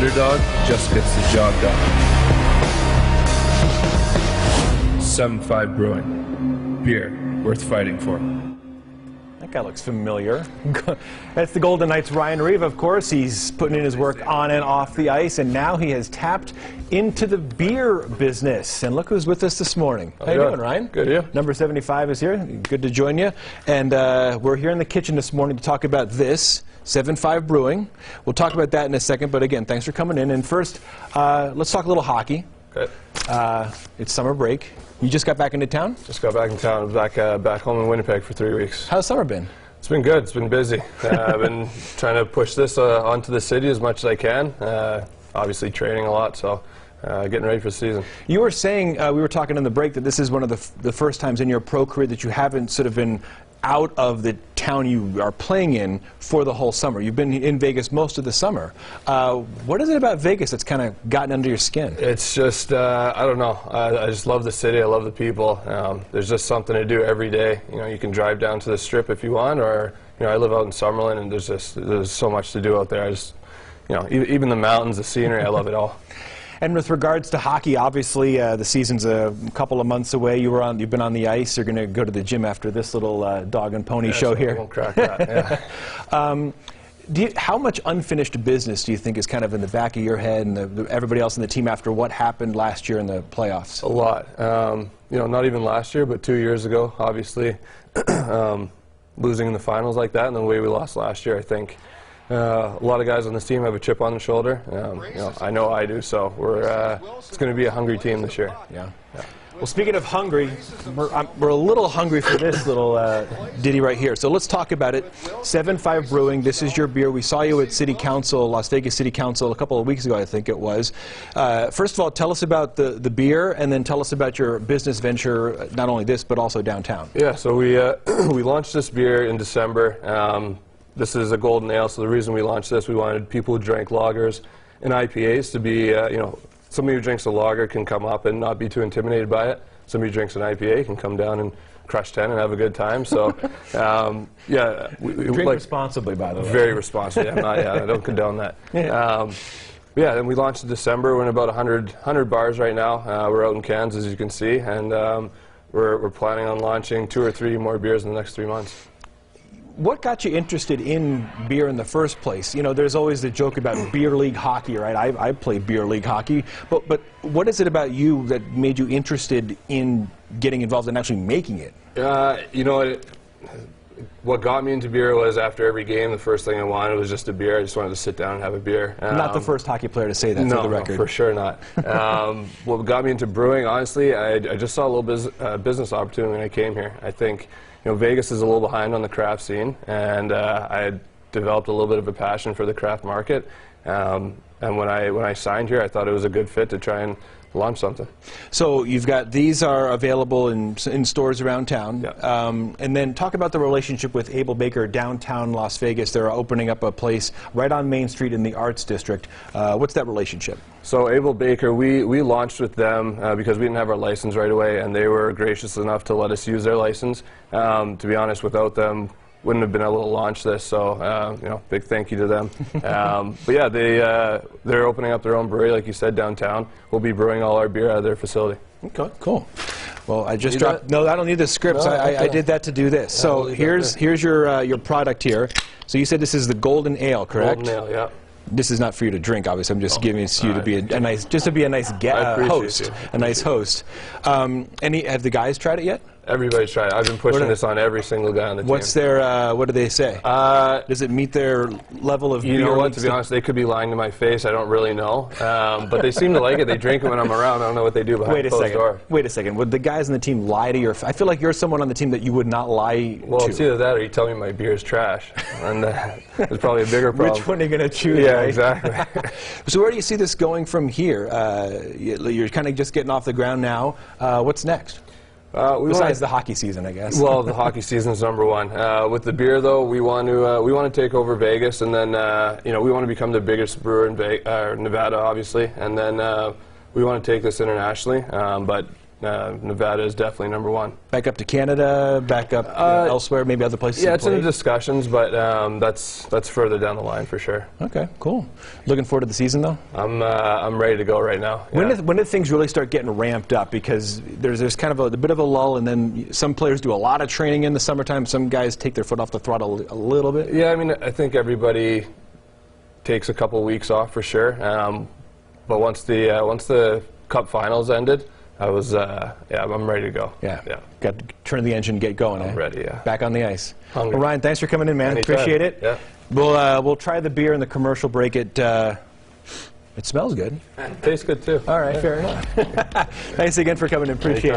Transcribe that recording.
underdog just gets the job done. 7-5 Brewing. Beer worth fighting for. That guy looks familiar. That's the Golden Knights' Ryan Reaves, of course. He's putting in his work on and off the ice, and now he has tapped into the beer business. And look who's with us this morning. How you doing, Ryan? Good, yeah. Number 75 is here. Good to join you. And we're here in the kitchen this morning to talk about this, 7-5 Brewing. We'll talk about that in a second, but again, thanks for coming in. And first, let's talk a little hockey. Okay. It's summer break. You just got back into town? Just got back in town. Back home in Winnipeg for 3 weeks. How's summer been? It's been good. It's been busy. I've been trying to push this onto the city as much as I can. Obviously training a lot, so getting ready for the season. You were saying, we were talking in the break, that this is one of the first times in your pro career that you haven't sort of been out of the town you are playing in for the whole summer. You've been in Vegas most of the summer. What is it about Vegas that's kind of gotten under your skin? It's just, I don't know. I just love the city. I love the people. There's just something to do every day. You know, you can drive down to the Strip if you want, or, you know, I live out in Summerlin, and there's so much to do out there. You know, even the mountains, the scenery, I love it all. And with regards to hockey, obviously the season's a couple of months away. You've been on the ice. You're going to go to the gym after this little dog and pony show here. I won't crack that. Yeah. How much unfinished business do you think is kind of in the back of your head and everybody else in the team after what happened last year in the playoffs? A lot. You know, not even last year, but 2 years ago, obviously, losing in the finals like that and the way we lost last year, I think. A lot of guys on this team have a chip on their shoulder. You know, I know I do, so it's going to be a hungry team this year. Yeah. Well, speaking of hungry, we're a little hungry for this little ditty right here. So let's talk about it. 7-5 Brewing, this is your beer. We saw you at City Council, Las Vegas City Council, a couple of weeks ago, I think it was. First of all, tell us about the beer, and then tell us about your business venture, not only this, but also downtown. Yeah, so we launched this beer in December. This is a golden ale, so the reason we launched this, we wanted people who drank lagers and IPAs to be, you know, somebody who drinks a lager can come up and not be too intimidated by it. Somebody who drinks an IPA can come down and crush 10 and have a good time. So, yeah. Drink responsibly, by the way. Very responsibly. I don't condone that. Yeah, and we launched in December. We're in about 100 bars right now. We're out in Kansas, as you can see, and we're planning on launching 2 or 3 more beers in the next 3 months. What got you interested in beer in the first place? You know, there's always the joke about beer league hockey, right? I play beer league hockey, but what is it about you that made you interested in getting involved in actually making it? You know, what got me into beer was after every game, the first thing I wanted was just a beer. I just wanted to sit down and have a beer. Not the first hockey player to say that, for the record. No, for sure not. What got me into brewing, honestly, I just saw a little business opportunity when I came here. I think, you know, Vegas is a little behind on the craft scene, and I had developed a little bit of a passion for the craft market. And when I signed here, I thought it was a good fit to try and launch something. So you've got, these are available in stores around town. Yep. And then talk about the relationship with Able Baker downtown Las Vegas. They're opening up a place right on Main Street in the Arts District. What's that relationship? So Able Baker, we launched with them because we didn't have our license right away, and they were gracious enough to let us use their license. To be honest, without them, wouldn't have been able to launch this, so you know, big thank you to them. But yeah, they're opening up their own brewery, like you said, downtown. We'll be brewing all our beer out of their facility. Okay, cool. Well, I just dropped. No, I don't need the scripts. No, I did that to do this. So here's your product here. So you said this is the Golden Ale, correct? Golden Ale, yeah. This is not for you to drink, obviously. I'm just giving it to you to be a nice, just to be a nice host, a nice host. Have the guys tried it yet? Everybody's tried it. I've been pushing this on every single guy on the team. What's their, what do they say? Does it meet their level of beer? You know what, to be honest, they could be lying to my face. I don't really know. But they seem to like it. They drink it when I'm around. I don't know what they do behind closed door. Wait a second. Would the guys on the team lie to your face? I feel like you're someone on the team that you would not lie to. Well, it's either that or you tell me my beer is trash. And there's probably a bigger problem. Which one are you going to choose? Yeah, right? exactly. So where do you see this going from here? You're kind of just getting off the ground now. What's next? Besides the hockey season, I guess. Well, the hockey season's #1. With the beer, though, we want to take over Vegas, and then you know, we want to become the biggest brewer in Nevada, obviously, and then we want to take this internationally. But Nevada is definitely number one. Back up to Canada, back up elsewhere, maybe other places? Yeah, it's in the discussions, but that's further down the line for sure. Okay, cool. Looking forward to the season, though? I'm ready to go right now. Yeah. When did things really start getting ramped up? Because there's kind of a bit of a lull, and then some players do a lot of training in the summertime. Some guys take their foot off the throttle a little bit. Yeah, I mean, I think everybody takes a couple weeks off for sure. But once the Cup Finals ended, I was I'm ready to go. Yeah. Got to turn the engine, get going. I'm ready. Yeah. Back on the ice. Hungry. Well, Ryan, thanks for coming in, man. Anytime. Appreciate it. Yeah. We'll try the beer in the commercial break. It smells good. Tastes good too. All right, fair enough. Thanks again for coming in. Appreciate it.